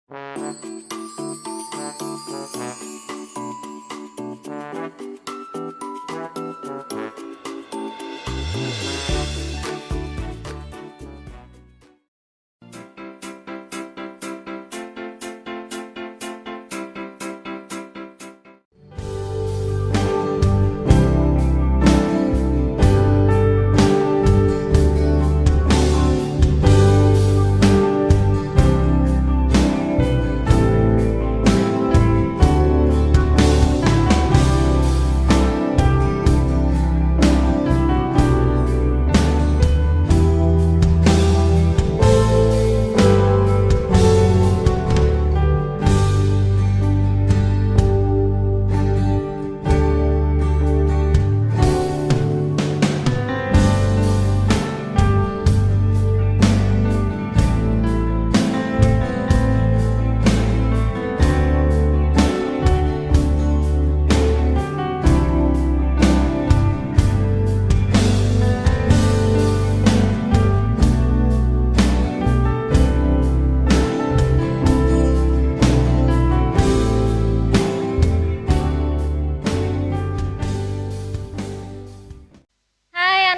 Hai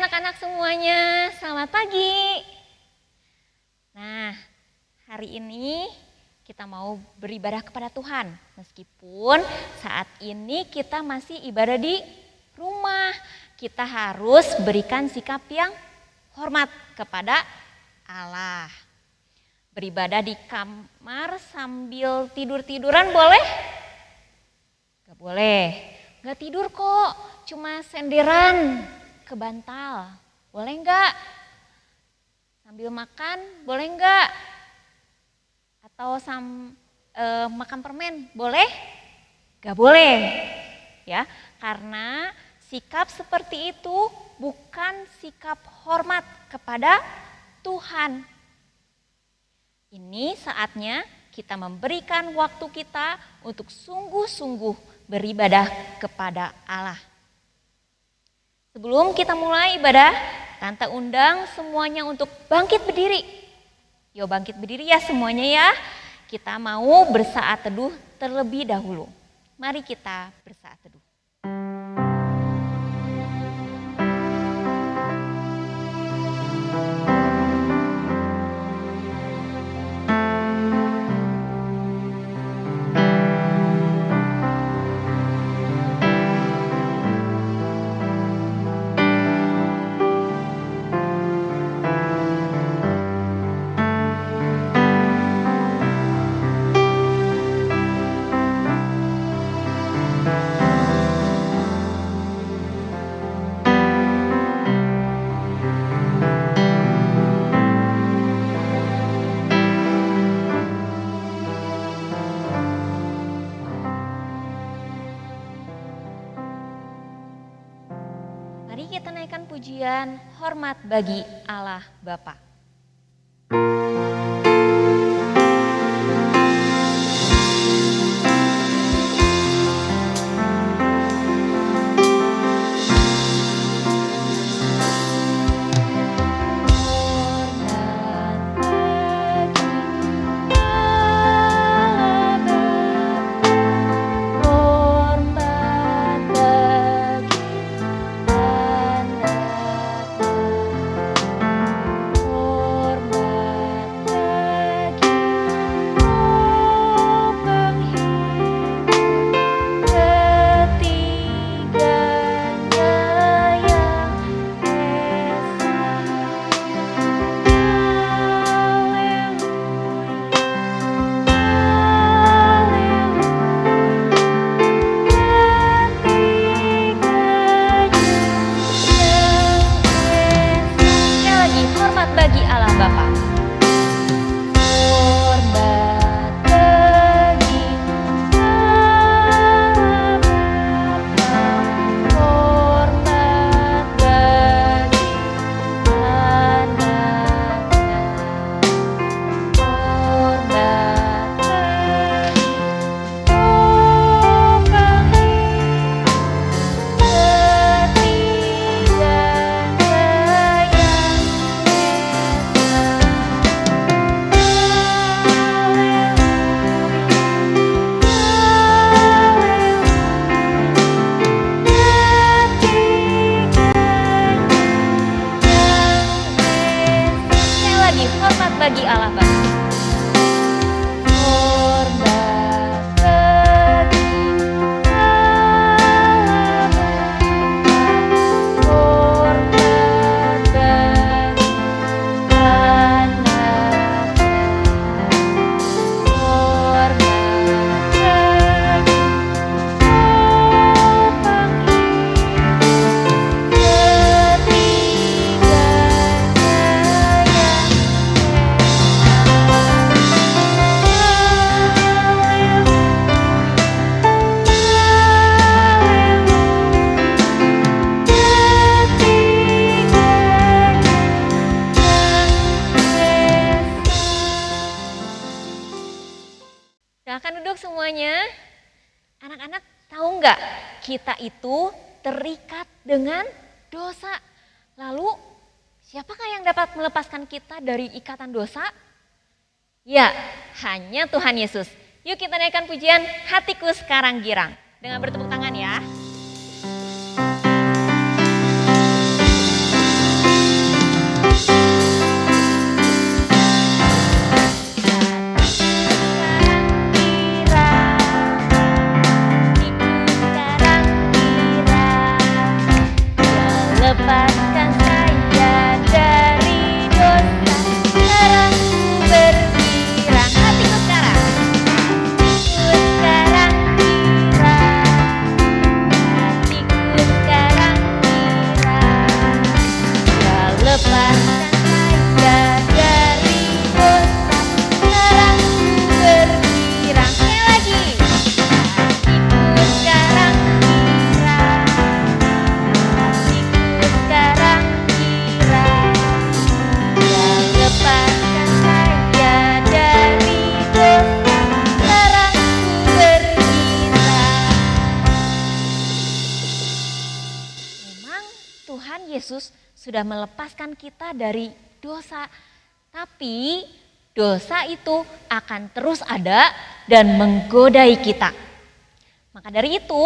anak-anak semuanya, selamat pagi. Nah, hari ini kita mau beribadah kepada Tuhan. Meskipun saat ini kita masih ibadah di rumah, kita harus berikan sikap yang hormat kepada Allah. Beribadah di kamar sambil tidur-tiduran boleh? Gak boleh, gak tidur kok, cuma senderan ke bantal, boleh enggak? Sambil makan, boleh enggak? Atau makan permen, boleh? Gak boleh, ya, karena sikap seperti itu bukan sikap hormat kepada Tuhan. Ini saatnya kita memberikan waktu kita untuk sungguh-sungguh beribadah kepada Allah. Sebelum kita mulai ibadah, Tante undang semuanya untuk bangkit berdiri. Yuk bangkit berdiri ya semuanya ya. Kita mau bersaat teduh terlebih dahulu. Mari kita bersaat teduh. Mari kita naikkan pujian hormat bagi Allah Bapa. Silakan duduk semuanya. Anak-anak tahu nggak, kita itu terikat dengan dosa. Lalu siapakah yang dapat melepaskan kita dari ikatan dosa? Ya, hanya Tuhan Yesus. Yuk kita naikkan pujian Hatiku Sekarang Girang. Dengan bertepuk tangan ya. Lepaskan saya dari dosa, sekarang ku bergirang. Hatiku sekarang, hatiku sekarang girang, hatiku sekarang girang. Ya lepaskan saya dari dosa, sekarang ku bergirang. Sekali lagi, hatiku sekarang girang. Sekarang girang, ya lepaskan saya dari dosa, sekarang ku bergirang. Memang Tuhan Yesus sudah melepaskan kita dari dosa. Tapi dosa itu akan terus ada dan menggodai kita. Maka dari itu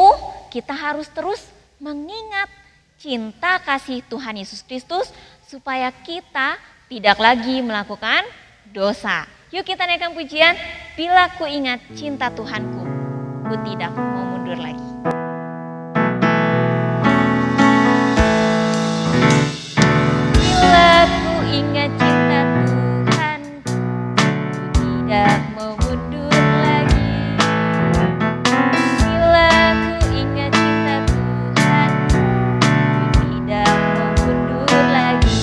kita harus terus mengingat cinta kasih Tuhan Yesus Kristus supaya kita tidak lagi melakukan dosa. Yuk kita naikkan pujian, bila ku ingat cinta Tuhanku, ku tidak mau mundur lagi. Bila ku ingat cinta Tuhanku, ku tidak mau mundur lagi. Bila ku ingat cinta Tuhanku, tidak mau mundur lagi.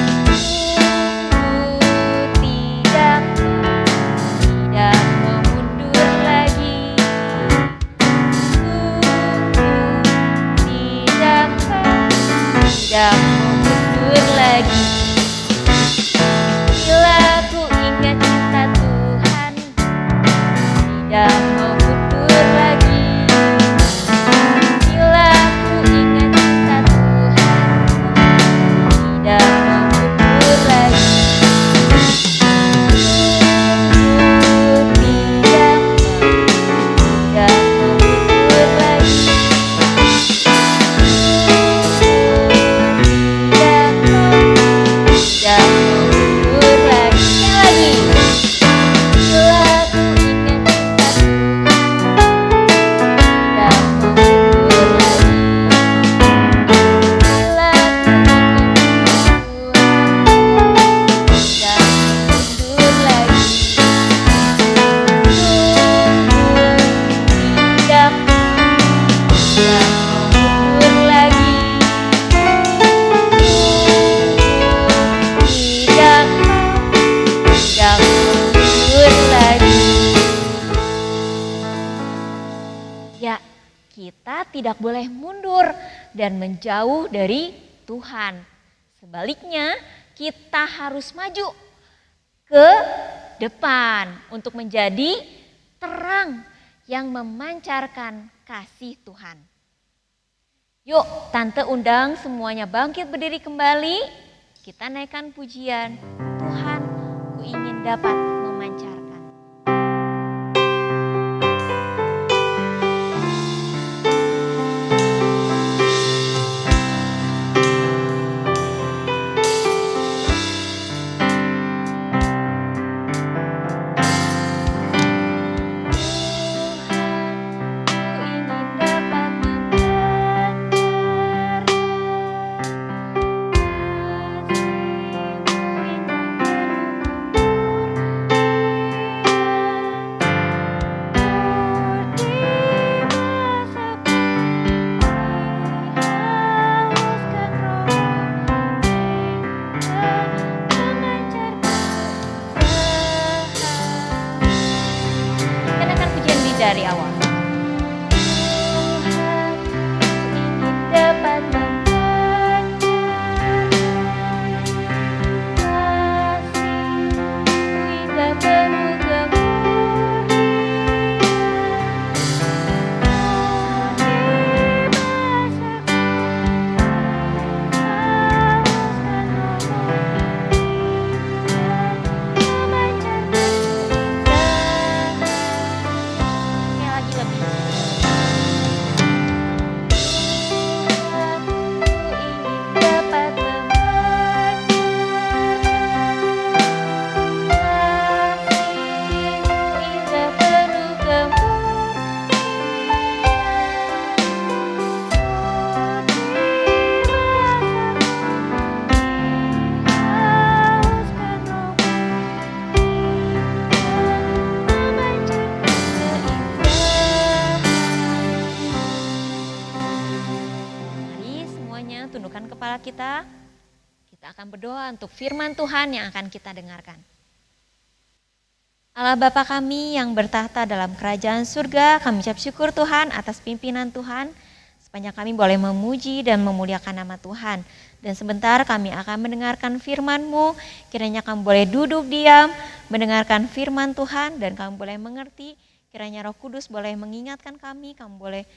Tidak mau mundur lagi. Tidak mau mundur lagi. Bila ku ingat cinta Tuhan, tidak mau mundur lagi. Bila ku ingat cinta Tuhan, tidak mau mundur lagi. Tidak mau mundur lagi. Tidak mau mundur lagi. Sekali lagi. Bila ku ingat cinta Tuhan, tidak mau mundur lagi. Bila ku ingat Tuhan, tidak mundur lagi. Ya, kita tidak boleh mundur dan menjauh dari Tuhan. Sebaliknya, kita harus maju ke depan untuk menjadi terang yang memancarkan kasih Tuhan. Yuk, Tante undang semuanya bangkit berdiri kembali. Kita naikkan pujian, Tuhan, ku ingin dapat memancarkan. Dari awal. Tuhan, ku ingin dapat memancarkan kasih-Mu indah menunggumu. kepala kita akan berdoa untuk firman Tuhan yang akan kita dengarkan. Allah Bapa kami yang bertahta dalam kerajaan surga, kami ucap syukur Tuhan atas pimpinan Tuhan, sepanjang kami boleh memuji dan memuliakan nama Tuhan. Dan sebentar kami akan mendengarkan firman-Mu, kiranya kami boleh duduk diam, mendengarkan firman Tuhan, dan kami boleh mengerti, kiranya Roh Kudus boleh mengingatkan kami boleh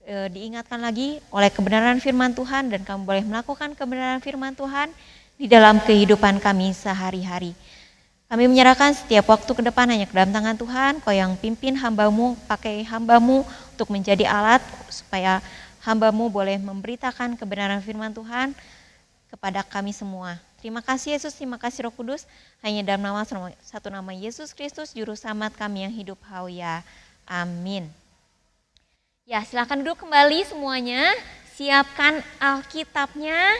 diingatkan lagi oleh kebenaran firman Tuhan, dan kami boleh melakukan kebenaran firman Tuhan di dalam kehidupan kami sehari-hari. Kami menyerahkan setiap waktu ke depan hanya ke dalam tangan Tuhan, Kau yang pimpin hamba-Mu, pakai hamba-Mu untuk menjadi alat supaya hamba-Mu boleh memberitakan kebenaran firman Tuhan kepada kami semua. Terima kasih Yesus, terima kasih Roh Kudus, hanya dalam satu nama Yesus Kristus, Juru Selamat kami yang hidup hauya. Amin. Ya, silakan duduk kembali semuanya, siapkan Alkitabnya,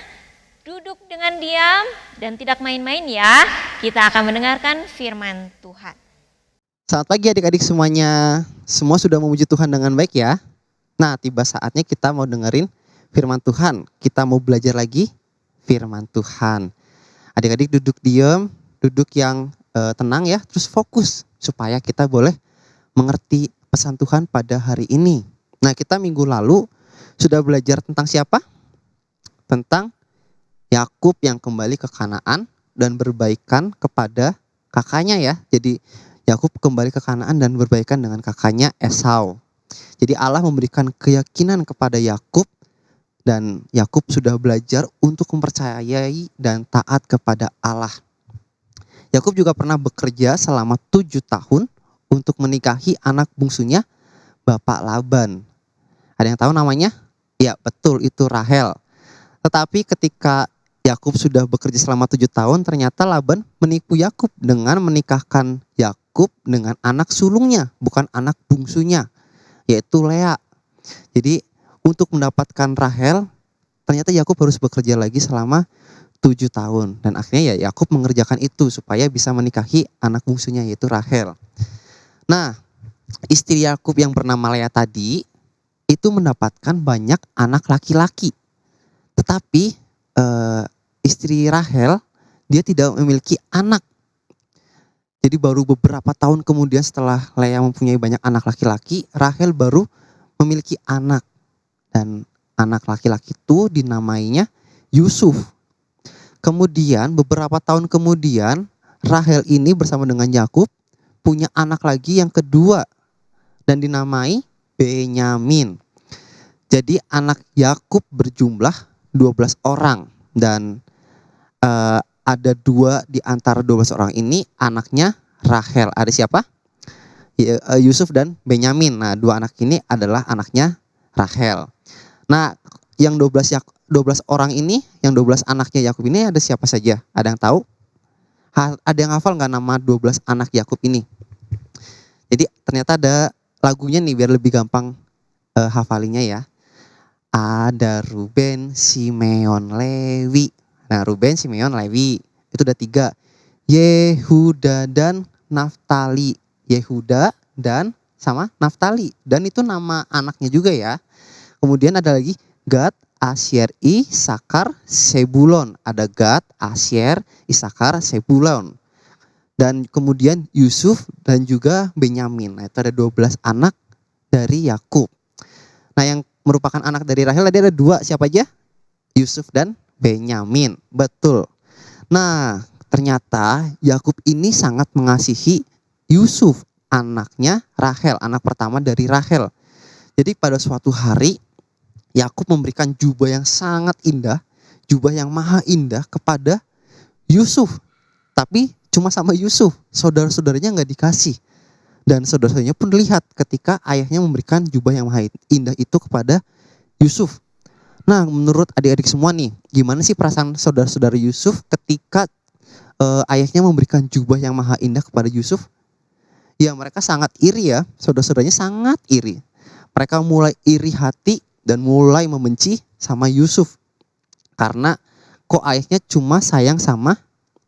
duduk dengan diam dan tidak main-main ya. Kita akan mendengarkan firman Tuhan. Selamat pagi adik-adik semuanya. Semua sudah memuji Tuhan dengan baik ya. Nah, tiba saatnya kita mau dengerin firman Tuhan. Kita mau belajar lagi firman Tuhan. Adik-adik duduk diam, duduk yang tenang ya, terus fokus supaya kita boleh mengerti pesan Tuhan pada hari ini. Nah, kita minggu lalu sudah belajar tentang siapa? Tentang Yakub yang kembali ke Kanaan dan berbaikan kepada kakaknya ya. Jadi Yakub kembali ke Kanaan dan berbaikan dengan kakaknya Esau. Jadi Allah memberikan keyakinan kepada Yakub dan Yakub sudah belajar untuk mempercayai dan taat kepada Allah. Yakub juga pernah bekerja selama 7 tahun untuk menikahi anak bungsunya Bapak Laban. Ada yang tahu namanya? Ya, betul, itu Rahel. Tetapi ketika Yakub sudah bekerja selama 7 tahun, ternyata Laban menipu Yakub dengan menikahkan Yakub dengan anak sulungnya, bukan anak bungsunya, yaitu Lea. Jadi untuk mendapatkan Rahel, ternyata Yakub harus bekerja lagi selama 7 tahun. Dan akhirnya ya Yakub mengerjakan itu supaya bisa menikahi anak bungsunya, yaitu Rahel. Nah, istri Yakub yang bernama Lea tadi itu mendapatkan banyak anak laki-laki. Tetapi istri Rahel dia tidak memiliki anak. Jadi baru beberapa tahun kemudian setelah Lea mempunyai banyak anak laki-laki, Rahel baru memiliki anak. Dan anak laki-laki itu dinamainya Yusuf. Kemudian beberapa tahun kemudian Rahel ini bersama dengan Yakub punya anak lagi yang kedua dan dinamai Benyamin. Jadi anak Yakub berjumlah 12 orang dan ada 2 di antara 12 orang ini anaknya Rahel. Ada siapa? Yusuf dan Benyamin. Nah, 2 anak ini adalah anaknya Rahel. Nah, yang 12 orang ini, yang 12 anaknya Yakub ini ada siapa saja? Ada yang tahu? Ada yang hafal nggak nama 12 anak Yakub ini? Jadi ternyata ada lagunya nih biar lebih gampang hafalinya ya. Ada Ruben, Simeon, Lewi. Nah, Ruben, Simeon, Lewi. Itu udah 3. Yehuda dan Naftali. Yehuda dan sama Naftali. Dan itu nama anaknya juga ya. Kemudian ada lagi Gad, Asyer, Isakar, Sebulon. Ada Gad, Asyer, Isakar, Sebulon. Dan kemudian Yusuf dan juga Benyamin. Nah, itu ada 12 anak dari Yakub. Nah, yang merupakan anak dari Rahel tadi ada 2, siapa aja? Yusuf dan Benyamin. Betul. Nah, ternyata Yakub ini sangat mengasihi Yusuf, anaknya Rahel, anak pertama dari Rahel. Jadi pada suatu hari Yakub memberikan jubah yang sangat indah, jubah yang maha indah kepada Yusuf. Tapi cuma sama Yusuf, saudara-saudaranya nggak dikasih. Dan saudara-saudaranya pun lihat ketika ayahnya memberikan jubah yang maha indah itu kepada Yusuf. Nah, menurut adik-adik semua nih, gimana sih perasaan saudara-saudara Yusuf ketika ayahnya memberikan jubah yang maha indah kepada Yusuf? Ya, mereka sangat iri ya, saudara-saudaranya sangat iri. Mereka mulai iri hati dan mulai membenci sama Yusuf. Karena kok ayahnya cuma sayang sama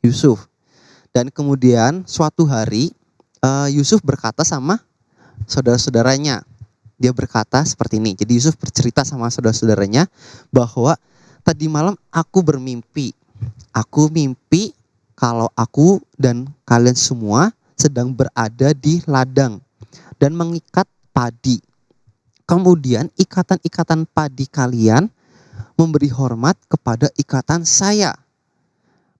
Yusuf. Dan kemudian suatu hari Yusuf berkata sama saudara-saudaranya. Dia berkata seperti ini. Jadi Yusuf bercerita sama saudara-saudaranya bahwa tadi malam aku bermimpi. Aku mimpi kalau aku dan kalian semua sedang berada di ladang dan mengikat padi. Kemudian ikatan-ikatan padi kalian memberi hormat kepada ikatan saya.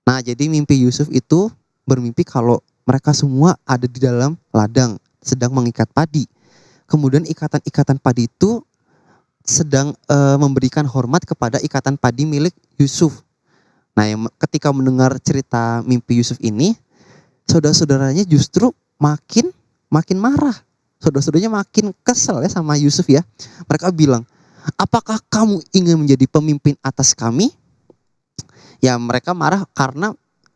Nah, jadi mimpi Yusuf itu bermimpi kalau mereka semua ada di dalam ladang sedang mengikat padi. Kemudian ikatan-ikatan padi itu sedang memberikan hormat kepada ikatan padi milik Yusuf. Nah, ketika mendengar cerita mimpi Yusuf ini, saudara-saudaranya justru makin marah. Saudara-saudaranya makin kesel ya sama Yusuf ya. Mereka bilang, apakah kamu ingin menjadi pemimpin atas kami? Ya, mereka marah karena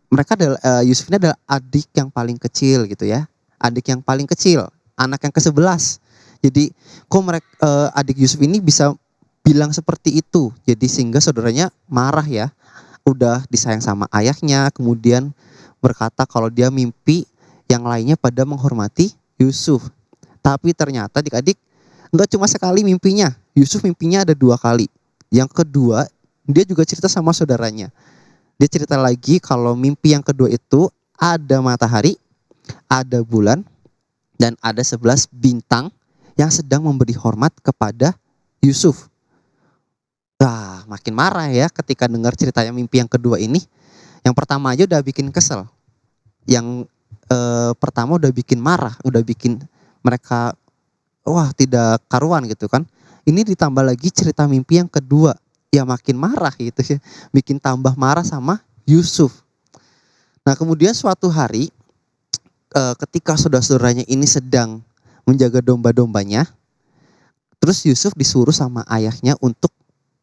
mereka adalah Yusuf ini adalah adik yang paling kecil gitu ya. Adik yang paling kecil, anak yang ke-11. Jadi kok mereka adik Yusuf ini bisa bilang seperti itu. Jadi sehingga saudaranya marah ya. Udah disayang sama ayahnya, kemudian berkata kalau dia mimpi yang lainnya pada menghormati Yusuf. Tapi ternyata adik-adik enggak cuma sekali mimpinya. Yusuf mimpinya ada 2 kali. Yang kedua, dia juga cerita sama saudaranya. Dia cerita lagi kalau mimpi yang kedua itu ada matahari, ada bulan, dan ada 11 bintang yang sedang memberi hormat kepada Yusuf. Wah, makin marah ya ketika dengar ceritanya mimpi yang kedua ini. Yang pertama aja udah bikin kesel. Yang pertama udah bikin marah, udah bikin mereka wah tidak karuan gitu kan. Ini ditambah lagi cerita mimpi yang kedua, ya makin marah gitu ya. Bikin tambah marah sama Yusuf. Nah, kemudian suatu hari ketika saudara-saudaranya ini sedang menjaga domba-dombanya, terus Yusuf disuruh sama ayahnya untuk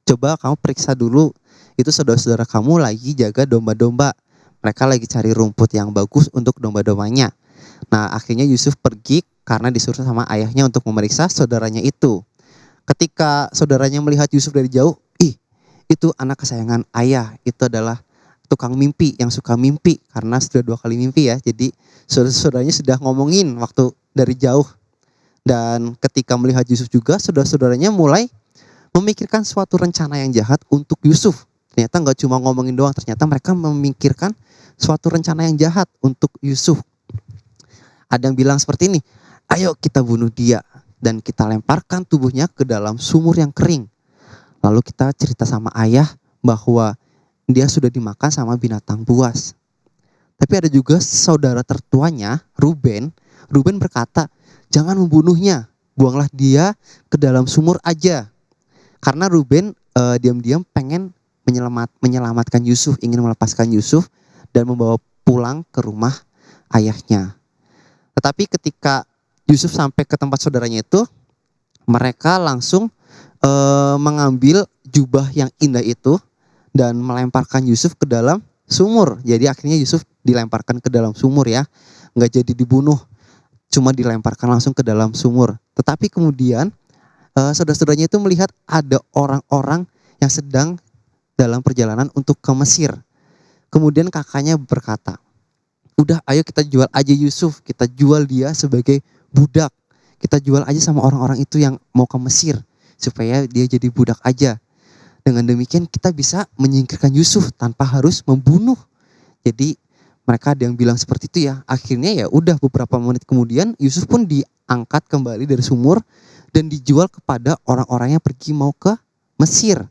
coba kamu periksa dulu itu saudara-saudara kamu lagi jaga domba-domba. Mereka lagi cari rumput yang bagus untuk domba-dombanya. Nah, akhirnya Yusuf pergi karena disuruh sama ayahnya untuk memeriksa saudaranya itu. Ketika saudaranya melihat Yusuf dari jauh, itu anak kesayangan ayah. Itu adalah tukang mimpi yang suka mimpi karena sudah 2 kali mimpi ya. Jadi saudara-saudaranya sudah ngomongin waktu dari jauh. Dan ketika melihat Yusuf juga, saudara-saudaranya mulai memikirkan suatu rencana yang jahat untuk Yusuf. Ternyata nggak cuma ngomongin doang, ternyata mereka memikirkan suatu rencana yang jahat untuk Yusuf. Ada yang bilang seperti ini, ayo kita bunuh dia dan kita lemparkan tubuhnya ke dalam sumur yang kering. Lalu kita cerita sama ayah bahwa dia sudah dimakan sama binatang buas. Tapi ada juga saudara tertuanya, Ruben. Ruben berkata, jangan membunuhnya, buanglah dia ke dalam sumur aja. Karena Ruben diam-diam pengen menyelamatkan Yusuf, ingin melepaskan Yusuf dan membawa pulang ke rumah ayahnya. Tetapi ketika Yusuf sampai ke tempat saudaranya itu, mereka langsung mengambil jubah yang indah itu dan melemparkan Yusuf ke dalam sumur. Jadi akhirnya Yusuf dilemparkan ke dalam sumur ya, nggak jadi dibunuh, cuma dilemparkan langsung ke dalam sumur. Tetapi kemudian saudara-saudaranya itu melihat ada orang-orang yang sedang dalam perjalanan untuk ke Mesir. Kemudian kakaknya berkata, udah ayo kita jual aja Yusuf, kita jual dia sebagai budak. Kita jual aja sama orang-orang itu yang mau ke Mesir, supaya dia jadi budak aja. Dengan demikian kita bisa menyingkirkan Yusuf tanpa harus membunuh. Jadi mereka ada yang bilang seperti itu ya. Akhirnya ya udah beberapa menit kemudian Yusuf pun diangkat kembali dari sumur dan dijual kepada orang-orang yang pergi mau ke Mesir.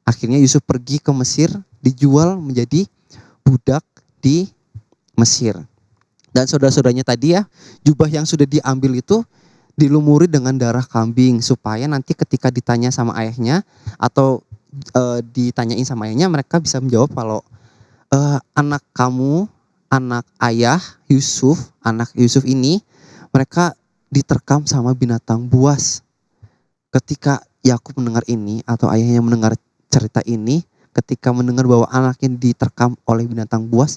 Akhirnya Yusuf pergi ke Mesir, dijual menjadi budak di Mesir. Dan saudara-saudaranya tadi ya, jubah yang sudah diambil itu dilumuri dengan darah kambing supaya nanti ketika ditanya sama ayahnya atau ditanyain sama ayahnya, mereka bisa menjawab kalau anak kamu, anak ayah Yusuf, anak Yusuf ini mereka diterkam sama binatang buas. Ketika Yakub mendengar ini atau ayahnya mendengar cerita ini, ketika mendengar bahwa anaknya diterkam oleh binatang buas,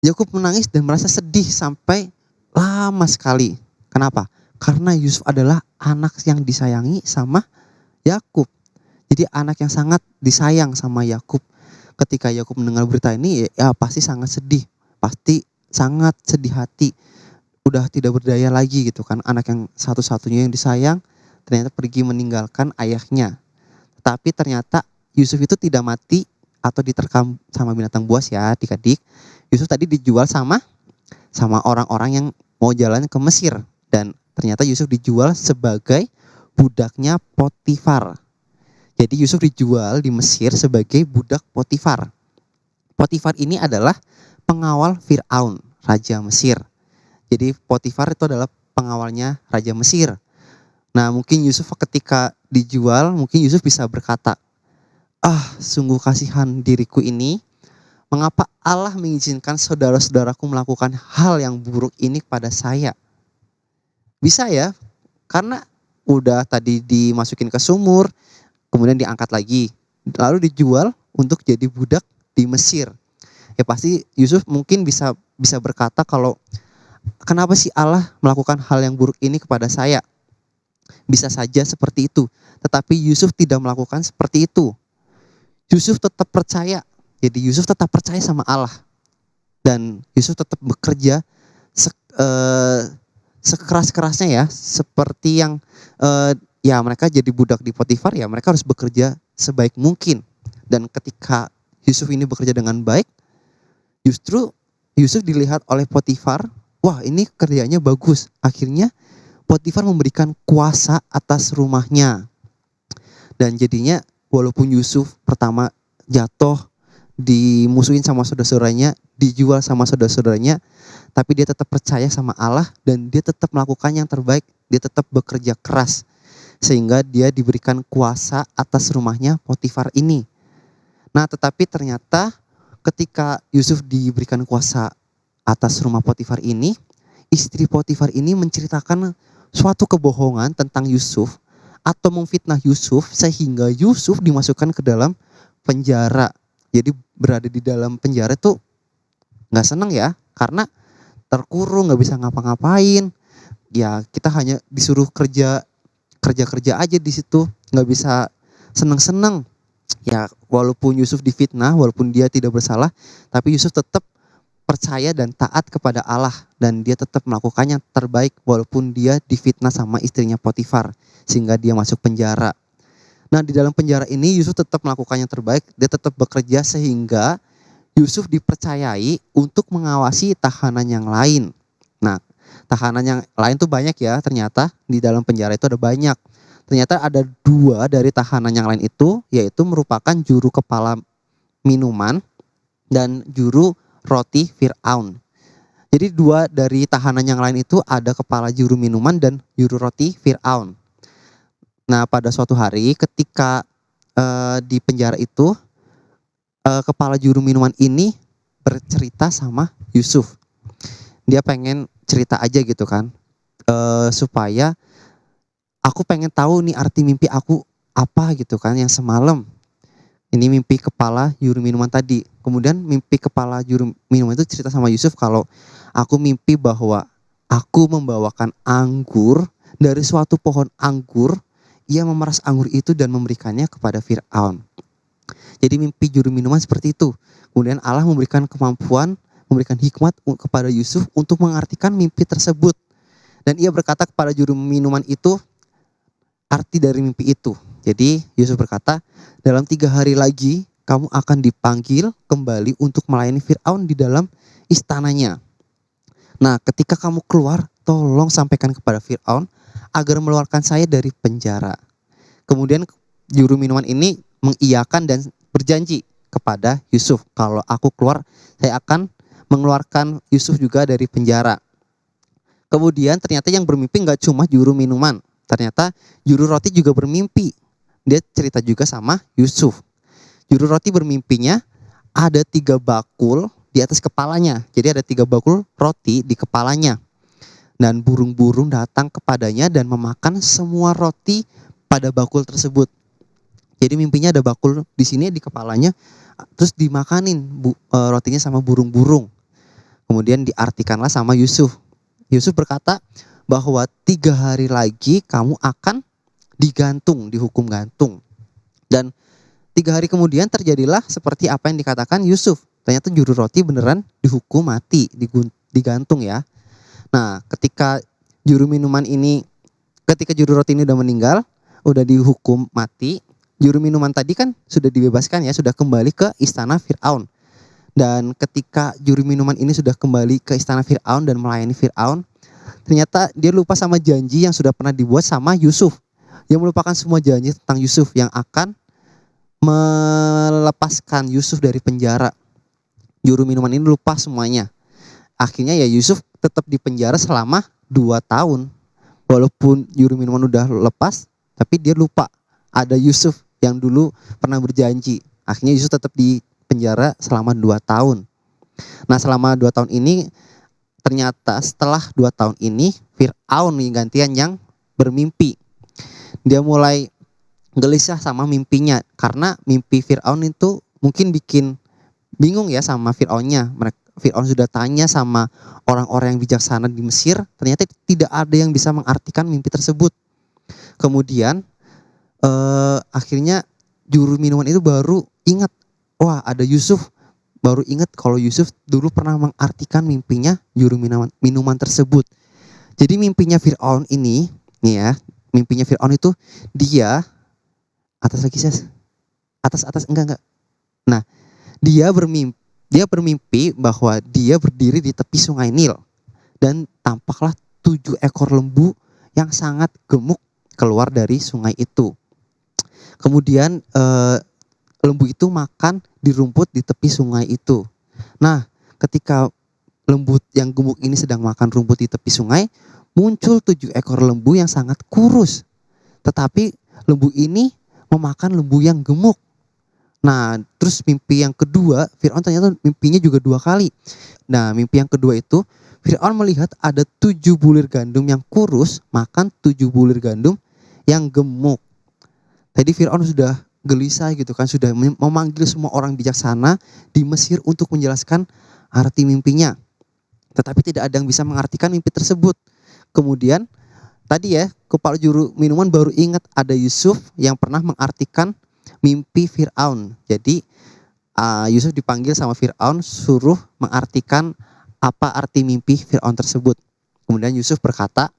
Yakub menangis dan merasa sedih sampai lama sekali. Kenapa? Karena Yusuf adalah anak yang disayangi sama Yakub. Jadi anak yang sangat disayang sama Yakub. Ketika Yakub mendengar berita ini ya pasti sangat sedih. Pasti sangat sedih hati. Udah tidak berdaya lagi gitu kan. Anak yang satu-satunya yang disayang ternyata pergi meninggalkan ayahnya. Tapi ternyata Yusuf itu tidak mati atau diterkam sama binatang buas ya adik-adik. Yusuf tadi dijual sama orang-orang yang mau jalan ke Mesir. Dan ternyata Yusuf dijual sebagai budaknya Potifar. Jadi Yusuf dijual di Mesir sebagai budak Potifar. Potifar ini adalah pengawal Fir'aun, Raja Mesir. Jadi Potifar itu adalah pengawalnya Raja Mesir. Nah mungkin Yusuf ketika dijual, mungkin Yusuf bisa berkata, sungguh kasihan diriku ini. Mengapa Allah mengizinkan saudara-saudaraku melakukan hal yang buruk ini kepada saya? Bisa ya, karena udah tadi dimasukin ke sumur, kemudian diangkat lagi, lalu dijual untuk jadi budak di Mesir. Ya pasti Yusuf mungkin bisa berkata kalau kenapa sih Allah melakukan hal yang buruk ini kepada saya? Bisa saja seperti itu, tetapi Yusuf tidak melakukan seperti itu. Yusuf tetap percaya. Jadi Yusuf tetap percaya sama Allah. Dan Yusuf tetap bekerja sekeras-kerasnya ya. Seperti yang ya mereka jadi budak di Potifar, ya mereka harus bekerja sebaik mungkin. Dan ketika Yusuf ini bekerja dengan baik, justru Yusuf dilihat oleh Potifar, wah ini kerjanya bagus. Akhirnya Potifar memberikan kuasa atas rumahnya. Dan jadinya walaupun Yusuf pertama jatuh, dimusuhin sama saudara-saudaranya, dijual sama saudara-saudaranya, tapi dia tetap percaya sama Allah dan dia tetap melakukan yang terbaik, dia tetap bekerja keras sehingga dia diberikan kuasa atas rumahnya Potifar ini. Nah, tetapi ternyata ketika Yusuf diberikan kuasa atas rumah Potifar ini, istri Potifar ini menceritakan suatu kebohongan tentang Yusuf atau memfitnah Yusuf sehingga Yusuf dimasukkan ke dalam penjara. Jadi berada di dalam penjara itu nggak seneng ya, karena terkurung, nggak bisa ngapa-ngapain. Ya kita hanya disuruh kerja aja di situ, nggak bisa seneng-seneng. Ya walaupun Yusuf difitnah, walaupun dia tidak bersalah, tapi Yusuf tetap percaya dan taat kepada Allah dan dia tetap melakukan yang terbaik walaupun dia difitnah sama istrinya Potifar sehingga dia masuk penjara. Nah di dalam penjara ini Yusuf tetap melakukan yang terbaik, dia tetap bekerja sehingga Yusuf dipercayai untuk mengawasi tahanan yang lain. Nah tahanan yang lain tuh banyak ya, ternyata di dalam penjara itu ada banyak. Ternyata ada 2 dari tahanan yang lain itu, yaitu merupakan juru kepala minuman dan juru roti Fir'aun. Jadi 2 dari tahanan yang lain itu ada kepala juru minuman dan juru roti Fir'aun. Nah pada suatu hari ketika di penjara itu kepala juru minuman ini bercerita sama Yusuf. Dia pengen cerita aja gitu kan, supaya aku pengen tahu nih arti mimpi aku apa gitu kan yang semalam. Ini mimpi kepala juru minuman tadi. Kemudian mimpi kepala juru minuman itu cerita sama Yusuf kalau aku mimpi bahwa aku membawakan anggur dari suatu pohon anggur. Ia memeras anggur itu dan memberikannya kepada Fir'aun. Jadi mimpi juru minuman seperti itu. Kemudian Allah memberikan kemampuan, memberikan hikmat kepada Yusuf untuk mengartikan mimpi tersebut. Dan ia berkata kepada juru minuman itu arti dari mimpi itu. Jadi Yusuf berkata, dalam 3 hari lagi kamu akan dipanggil kembali untuk melayani Fir'aun di dalam istananya. Nah ketika kamu keluar, tolong sampaikan kepada Fir'aun agar mengeluarkan saya dari penjara. Kemudian juru minuman ini mengiyakan dan berjanji kepada Yusuf, kalau aku keluar saya akan mengeluarkan Yusuf juga dari penjara. Kemudian ternyata yang bermimpi nggak cuma juru minuman, ternyata juru roti juga bermimpi. Dia cerita juga sama Yusuf. Juru roti bermimpinya ada 3 bakul di atas kepalanya. Jadi ada 3 bakul roti di kepalanya. Dan burung-burung datang kepadanya dan memakan semua roti pada bakul tersebut. Jadi mimpinya ada bakul di sini di kepalanya, terus dimakanin rotinya sama burung-burung. Kemudian diartikanlah sama Yusuf. Yusuf berkata bahwa 3 hari lagi kamu akan digantung, dihukum gantung. Dan 3 hari kemudian terjadilah seperti apa yang dikatakan Yusuf. Ternyata juru roti beneran dihukum mati, digantung ya. Nah ketika juru roti ini udah meninggal, udah dihukum mati, juru minuman tadi kan sudah dibebaskan ya, sudah kembali ke istana Firaun. Dan ketika juru minuman ini sudah kembali ke istana Firaun dan melayani Firaun, ternyata dia lupa sama janji yang sudah pernah dibuat sama Yusuf. Dia melupakan semua janji tentang Yusuf yang akan melepaskan Yusuf dari penjara. Juru minuman ini lupa semuanya. Akhirnya ya Yusuf tetap di penjara selama 2 tahun. Walaupun juru minuman udah lepas, tapi dia lupa ada Yusuf yang dulu pernah berjanji. Akhirnya Yusuf tetap di penjara selama 2 tahun. Nah, selama 2 tahun ini ternyata setelah 2 tahun ini Firaun gantian yang bermimpi. Dia mulai gelisah sama mimpinya karena mimpi Firaun itu mungkin bikin bingung ya sama Firaunnya. Firaun sudah tanya sama orang-orang yang bijaksana di Mesir, ternyata tidak ada yang bisa mengartikan mimpi tersebut. Kemudian akhirnya juru minuman itu baru ingat, wah ada Yusuf. Baru ingat kalau Yusuf dulu pernah mengartikan mimpinya juru minuman tersebut. Jadi mimpinya Firaun ini, nih ya, mimpinya Firaun itu dia atas lagi Ses. Atas enggak. Nah, dia bermimpi bahwa dia berdiri di tepi sungai Nil dan tampaklah 7 ekor lembu yang sangat gemuk keluar dari sungai itu. Kemudian lembu itu makan di rumput di tepi sungai itu. Nah, ketika lembu yang gemuk ini sedang makan rumput di tepi sungai, muncul 7 ekor lembu yang sangat kurus. Tetapi lembu ini memakan lembu yang gemuk. Nah, terus mimpi yang kedua, Firaun ternyata mimpinya juga 2 kali. Nah, mimpi yang kedua itu, Firaun melihat ada 7 bulir gandum yang kurus makan 7 bulir gandum yang gemuk. Tadi Firaun sudah gelisah gitu kan, sudah memanggil semua orang bijaksana di Mesir untuk menjelaskan arti mimpinya. Tetapi tidak ada yang bisa mengartikan mimpi tersebut. Kemudian tadi ya, kepala juru minuman baru ingat ada Yusuf yang pernah mengartikan mimpi Firaun. Jadi Yusuf dipanggil sama Firaun suruh mengartikan apa arti mimpi Firaun tersebut. Kemudian Yusuf berkata,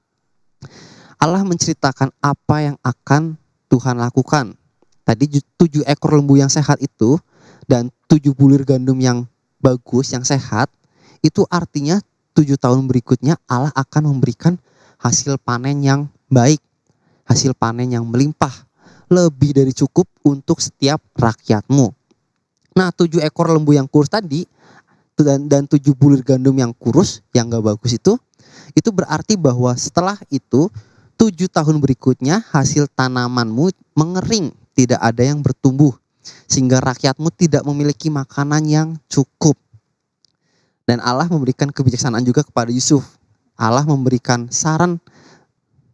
Allah menceritakan apa yang akan Tuhan lakukan. Tadi 7 ekor lembu yang sehat itu dan 7 bulir gandum yang bagus, yang sehat, itu artinya 7 tahun berikutnya Allah akan memberikan hasil panen yang baik, hasil panen yang melimpah, lebih dari cukup untuk setiap rakyatmu. Nah, 7 ekor lembu yang kurus tadi dan 7 bulir gandum yang kurus, yang gak bagus itu berarti bahwa setelah itu 7 tahun berikutnya hasil tanamanmu mengering, tidak ada yang bertumbuh, sehingga rakyatmu tidak memiliki makanan yang cukup. Dan Allah memberikan kebijaksanaan juga kepada Yusuf. Allah memberikan saran,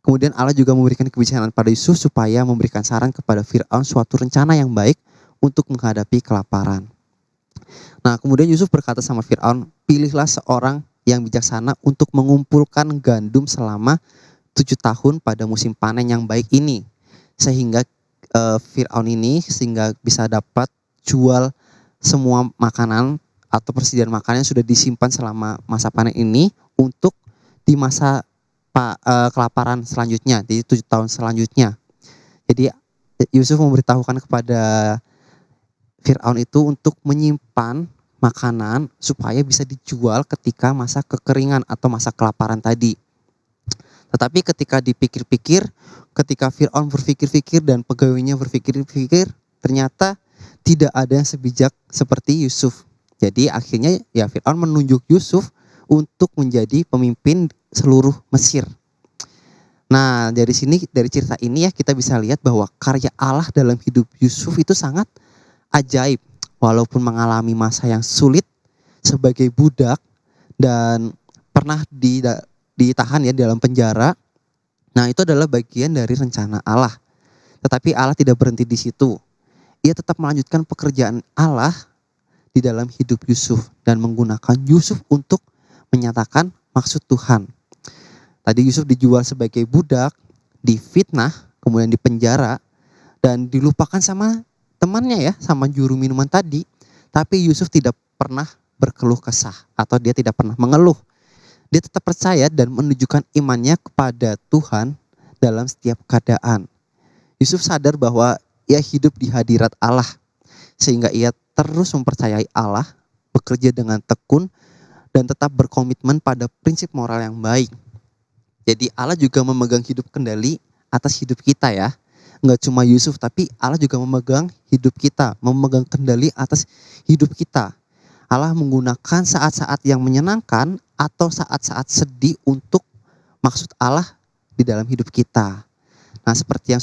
kemudian Allah juga memberikan kebijaksanaan pada Yusuf supaya memberikan saran kepada Firaun suatu rencana yang baik untuk menghadapi kelaparan. Nah, kemudian Yusuf berkata sama Firaun, pilihlah seorang yang bijaksana untuk mengumpulkan gandum selama 7 tahun pada musim panen yang baik ini. Sehingga Firaun ini bisa dapat jual semua makanan atau persediaan makanan yang sudah disimpan selama masa panen ini untuk di masa kelaparan selanjutnya, di 7 tahun selanjutnya. Jadi Yusuf memberitahukan kepada Firaun itu untuk menyimpan makanan supaya bisa dijual ketika masa kekeringan atau masa kelaparan tadi. Tetapi ketika dipikir-pikir, ketika Firaun berpikir-pikir dan pegawainya berpikir-pikir, ternyata tidak ada yang sebijak seperti Yusuf. Jadi akhirnya ya Firaun menunjuk Yusuf untuk menjadi pemimpin seluruh Mesir. Nah, dari cerita ini ya kita bisa lihat bahwa karya Allah dalam hidup Yusuf itu sangat ajaib. Walaupun mengalami masa yang sulit sebagai budak dan pernah ditahan ya dalam penjara. Nah, itu adalah bagian dari rencana Allah. Tetapi Allah tidak berhenti di situ. Ia tetap melanjutkan pekerjaan Allah di dalam hidup Yusuf dan menggunakan Yusuf untuk menyatakan maksud Tuhan. Tadi Yusuf dijual sebagai budak, difitnah, kemudian dipenjara dan dilupakan sama temannya ya, sama juru minuman tadi. Tapi Yusuf tidak pernah berkeluh kesah atau dia tidak pernah mengeluh. Dia tetap percaya dan menunjukkan imannya kepada Tuhan dalam setiap keadaan. Yusuf sadar bahwa ia hidup di hadirat Allah. Sehingga ia terus mempercayai Allah, bekerja dengan tekun, dan tetap berkomitmen pada prinsip moral yang baik. Jadi Allah juga memegang hidup kendali atas hidup kita ya. Enggak cuma Yusuf, tapi Allah juga memegang hidup kita, memegang kendali atas hidup kita. Allah menggunakan saat-saat yang menyenangkan atau saat-saat sedih untuk maksud Allah di dalam hidup kita. Nah, seperti yang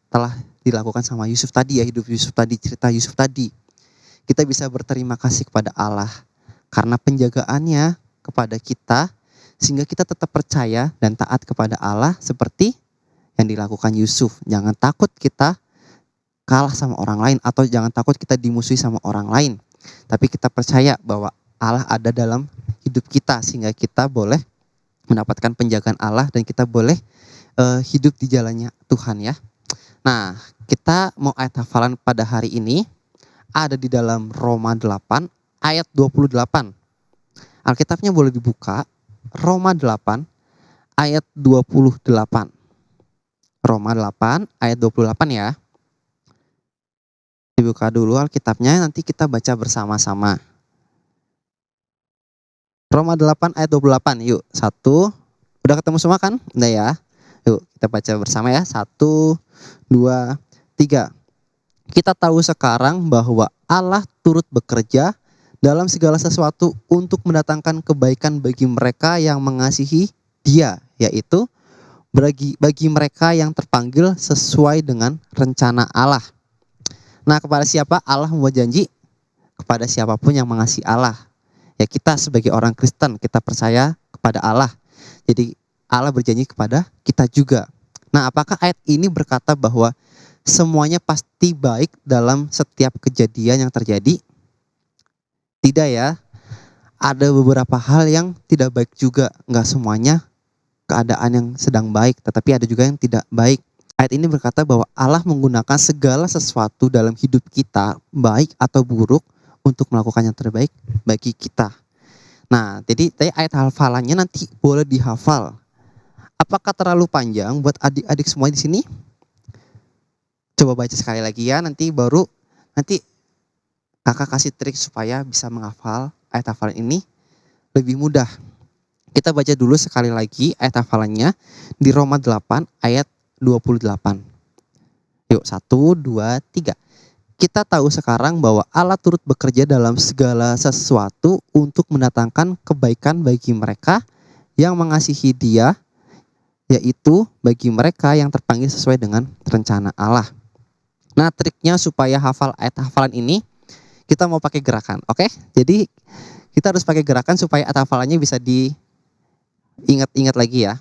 telah dilakukan sama Yusuf tadi ya, hidup Yusuf tadi, cerita Yusuf tadi. Kita bisa berterima kasih kepada Allah karena penjagaannya kepada kita, sehingga kita tetap percaya dan taat kepada Allah seperti yang dilakukan Yusuf. Jangan takut kita kalah sama orang lain, atau jangan takut kita dimusuhi sama orang lain. Tapi kita percaya bahwa Allah ada dalam hidup kita, sehingga kita boleh mendapatkan penjagaan Allah dan kita boleh hidup di jalannya Tuhan ya. Nah, kita mau ayat hafalan pada hari ini ada di dalam Roma 8 ayat 28. Alkitabnya boleh dibuka, Roma 8 ayat 28. Roma 8 ayat 28 ya. Dibuka dulu Alkitabnya, nanti kita baca bersama-sama. Roma 8 ayat 28, yuk. 1, udah ketemu semua kan? Udah ya. Yuk kita baca bersama ya. 1, 2, 3. Kita tahu sekarang bahwa Allah turut bekerja dalam segala sesuatu untuk mendatangkan kebaikan bagi mereka yang mengasihi Dia, yaitu bagi mereka yang terpanggil sesuai dengan rencana Allah. Nah, kepada siapa Allah membuat janji? Kepada siapapun yang mengasihi Allah. Ya, kita sebagai orang Kristen, kita percaya kepada Allah. Jadi Allah berjanji kepada kita juga. Nah, apakah ayat ini berkata bahwa semuanya pasti baik dalam setiap kejadian yang terjadi? Tidak ya. Ada beberapa hal yang tidak baik juga. Enggak semuanya keadaan yang sedang baik, tetapi ada juga yang tidak baik. Ayat ini berkata bahwa Allah menggunakan segala sesuatu dalam hidup kita, baik atau buruk, untuk melakukan yang terbaik bagi kita. Nah, jadi ayat hafalannya nanti boleh dihafal. Apakah terlalu panjang buat adik-adik semua di sini? Coba baca sekali lagi ya, nanti kakak kasih trik supaya bisa menghafal ayat hafalan ini lebih mudah. Kita baca dulu sekali lagi ayat hafalannya di Roma 8 ayat 28. Yuk, 1, 2, 3. Kita tahu sekarang bahwa Allah turut bekerja dalam segala sesuatu untuk mendatangkan kebaikan bagi mereka yang mengasihi Dia, yaitu bagi mereka yang terpanggil sesuai dengan rencana Allah. Nah, triknya supaya hafal ayat hafalan ini, kita mau pakai gerakan, oke? Jadi kita harus pakai gerakan supaya ayat hafalannya bisa diingat-ingat lagi ya.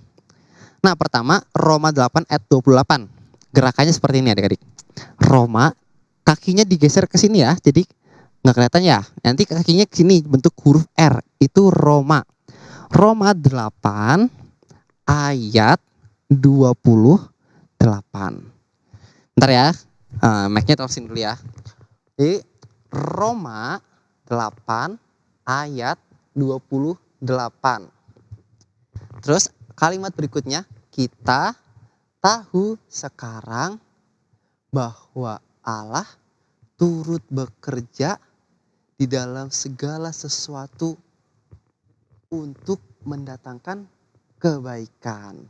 Nah, pertama Roma 8 ayat 28. Gerakannya seperti ini adik-adik. Roma, kakinya digeser ke sini ya. Jadi nggak kelihatan ya. Nanti kakinya ke sini bentuk huruf R. Itu Roma. Roma 8 ayat 28. Bentar ya. Mic-nya taruh sini dulu ya. Jadi Roma 8 ayat 28. Terus kalimat berikutnya, kita tahu sekarang bahwa Allah turut bekerja di dalam segala sesuatu untuk mendatangkan kebaikan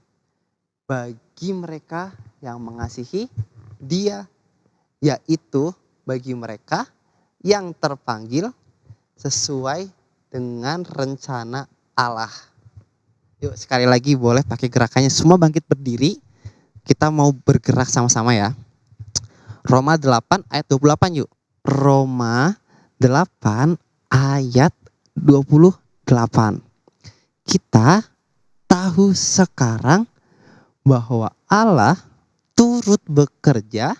bagi mereka yang mengasihi Dia, yaitu bagi mereka yang terpanggil sesuai dengan rencana Allah. Yuk sekali lagi boleh pakai gerakannya, semua bangkit berdiri. Kita mau bergerak sama-sama ya. Roma 8 ayat 28 yuk. Roma 8 ayat 28. Kita tahu sekarang bahwa Allah turut bekerja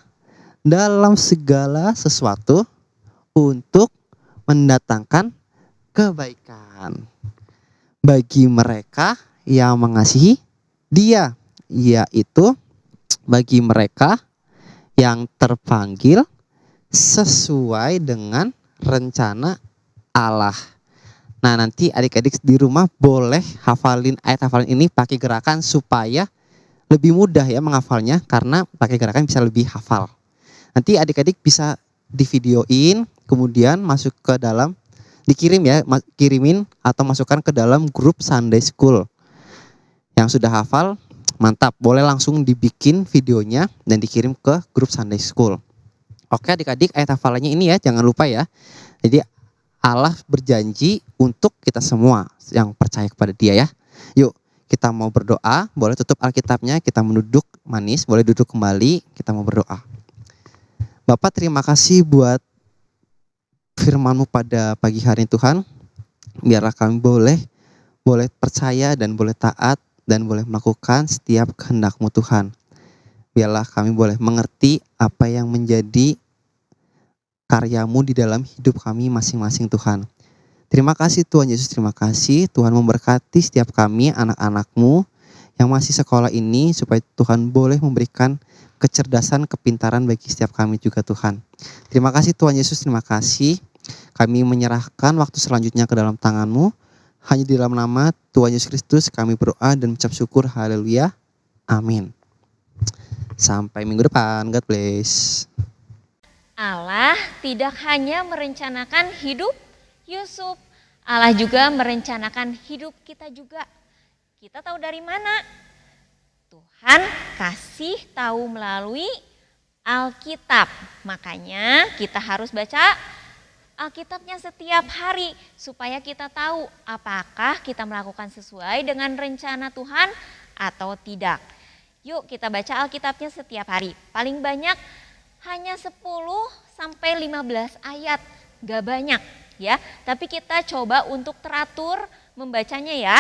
dalam segala sesuatu untuk mendatangkan kebaikan bagi mereka yang mengasihi Dia, yaitu bagi mereka yang terpanggil sesuai dengan rencana Allah. Nah, nanti adik-adik di rumah boleh hafalin ayat hafalan ini pakai gerakan supaya lebih mudah ya menghafalnya, karena pakai gerakan bisa lebih hafal. Nanti adik-adik bisa divideoin, kemudian masuk ke dalam, dikirim ya, kirimin atau masukkan ke dalam grup Sunday School. Yang sudah hafal, mantap, boleh langsung dibikin videonya dan dikirim ke grup Sunday School. Oke adik-adik, ayat hafalannya ini ya, jangan lupa ya. Jadi Allah berjanji untuk kita semua yang percaya kepada Dia ya. Yuk kita mau berdoa, boleh tutup Alkitabnya, kita menunduk manis, boleh duduk kembali, kita mau berdoa. Bapak terima kasih buat firman-Mu pada pagi hari ini Tuhan. Biarlah kami boleh percaya dan boleh taat dan boleh melakukan setiap kehendak-Mu Tuhan. Biarlah kami boleh mengerti apa yang menjadi karya-Mu di dalam hidup kami masing-masing Tuhan. Terima kasih Tuhan Yesus, terima kasih Tuhan memberkati setiap kami anak-anak-Mu yang masih sekolah ini supaya Tuhan boleh memberikan kecerdasan, kepintaran bagi setiap kami juga Tuhan. Terima kasih Tuhan Yesus, terima kasih. Kami menyerahkan waktu selanjutnya ke dalam tangan-Mu. Hanya di dalam nama Tuhan Yesus Kristus kami berdoa dan mengucap syukur. Haleluya. Amin. Sampai minggu depan. God bless. Allah tidak hanya merencanakan hidup Yusuf, Allah juga merencanakan hidup kita juga. Kita tahu dari mana? Tuhan kasih tahu melalui Alkitab. Makanya kita harus baca Alkitabnya setiap hari supaya kita tahu apakah kita melakukan sesuai dengan rencana Tuhan atau tidak. Yuk kita baca Alkitabnya setiap hari. Paling banyak hanya 10 sampai 15 ayat, gak banyak ya. Tapi kita coba untuk teratur membacanya ya.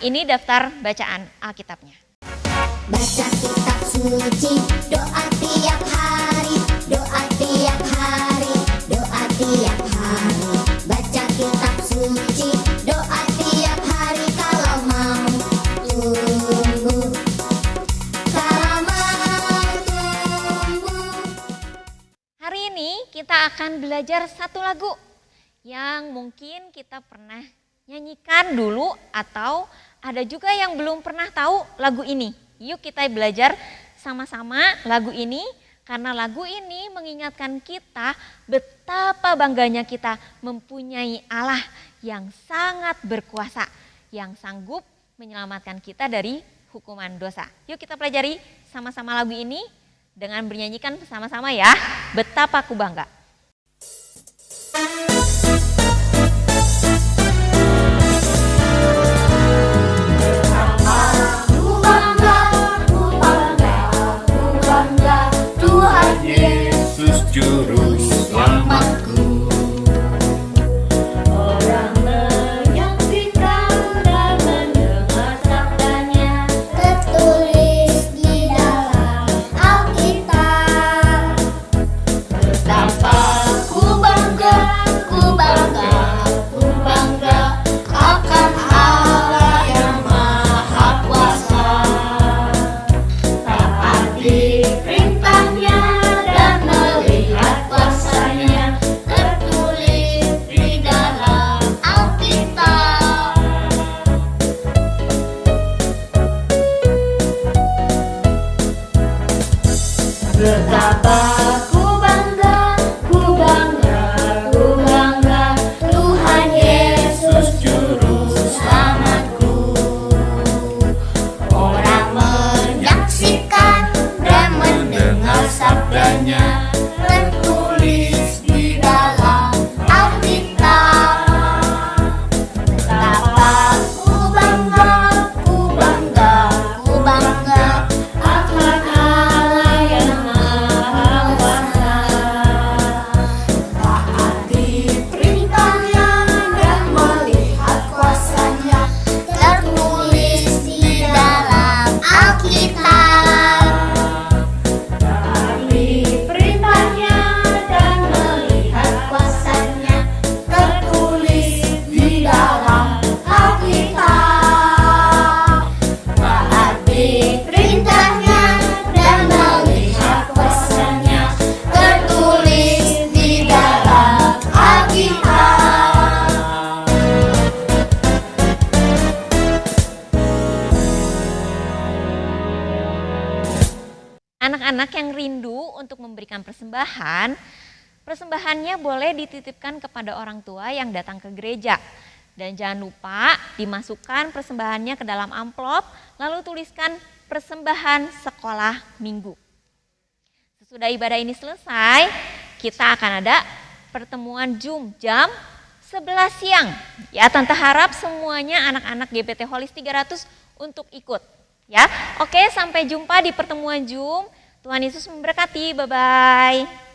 Ini daftar bacaan Alkitabnya. Baca kitab suci, doa tiap hari, doa tiap hari, doa tiap hari. Baca kitab suci, doa tiap hari kalau mau tumbuh. Hari ini kita akan belajar satu lagu yang mungkin kita pernah nyanyikan dulu atau ada juga yang belum pernah tahu lagu ini. Yuk kita belajar sama-sama lagu ini karena lagu ini mengingatkan kita betapa bangganya kita mempunyai Allah yang sangat berkuasa, yang sanggup menyelamatkan kita dari hukuman dosa. Yuk kita pelajari sama-sama lagu ini dengan bernyanyikan bersama-sama ya. Betapa aku bangga. Yesus juru selamatku. Orang menyaksikan dan mendengar sabdanya tertulis di dalam Alkitab. Betapa ku bangga, ku bangga, ku bangga akan Allah yang Maha Kuasa. Taati perintahnya dan melihat kuasanya tertulis di dalam Alkitab. Betapa ku bangga, ku bangga, ku bangga Tuhan Yesus juru selamatku. Orang menyaksikan dan mendengar sabdanya tertulis di dalam Alkitab. Betapa ku bangga, ku bangga, ku bangga akan Allah yang Maha anak-anak yang rindu untuk memberikan persembahan, persembahannya boleh dititipkan kepada orang tua yang datang ke gereja. Dan jangan lupa dimasukkan persembahannya ke dalam amplop, lalu tuliskan persembahan sekolah minggu. Sesudah ibadah ini selesai, kita akan ada pertemuan Zoom jam 11 siang. Ya, Tante harap semuanya anak-anak GPT Holis 300 untuk ikut. Ya, oke, sampai jumpa di pertemuan Zoom. Tuhan Yesus memberkati, bye-bye.